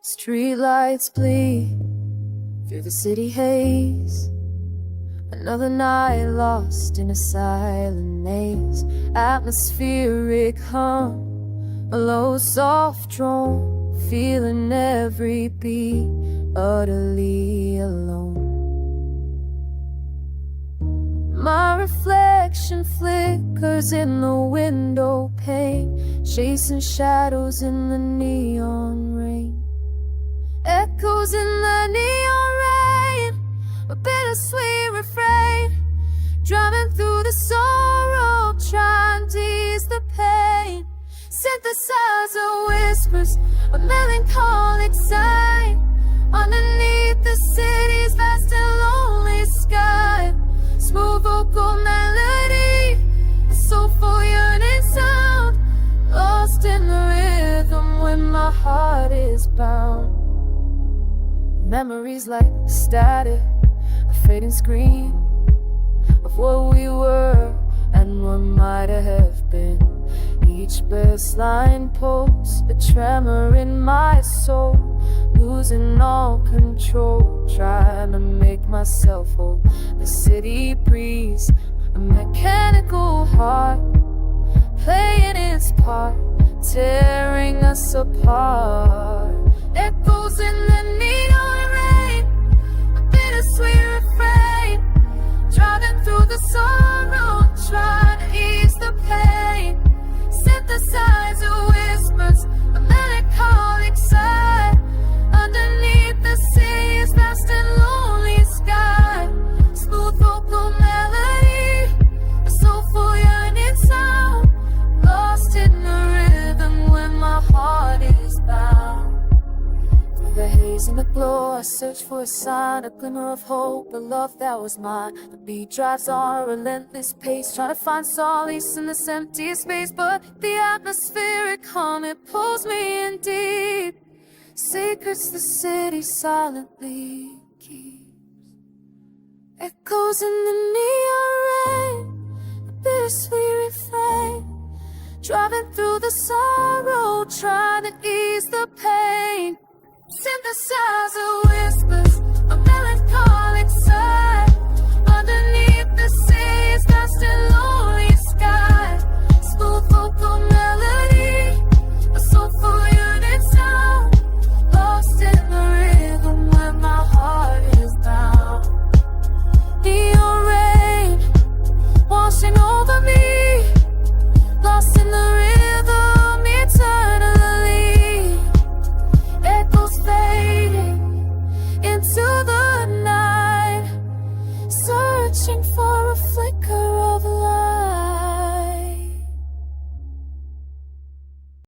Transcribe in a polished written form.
Streetlights bleed through the city haze. Another night lost in a silent maze. Atmospheric hum, a low soft drone, feeling every beat, utterly alone. My reflection flickers in the window pane, chasing shadows in the neon rain. Echoes in the neon rain, a bittersweet refrain, driving through the sorrow, trying to ease the pain. Synthesizer whispers, a melancholic sigh, underneath the city's vast and lonely sky. Smooth vocal melody, a soulful yearning sound, lost in the rhythm when my heart is bound. Memories like static, a fading scream of what we were and what might have been. Each best line pulls a tremor in my soul, losing all control, trying to make myself whole. The city breeze, a mechanical heart, playing its part, tearing us apart. Echoes in the neon rain, a bittersweet refrain, driving through the sorrow, trying to ease the pain. Synthesizer whispers, a melancholic sigh, underneath the city's vast and lonely sky. Smooth vocal melody, a soulful yearning sound, lost in the rhythm when my heart is bound. Through the haze and the glow, I search for a sign, a glimmer of hope, a love that was mine. The beat drives on a relentless pace, trying to find solace in this empty space. But the atmospheric hum, it pulls me in deep. Secrets the city silently keeps. Echoes in the neon rain, a bittersweet refrain, driving through the sorrow, trying to ease the pain. Synthesizer whispers, a melancholic sigh, underneath the city's vast and lonely sky. Smooth vocal melody, a soulful yearning sound, lost in the rhythm when my heart is bound. Neon rain, washing over me, lost in the rhythm eternally. Echoes fading into the night, searching for a flicker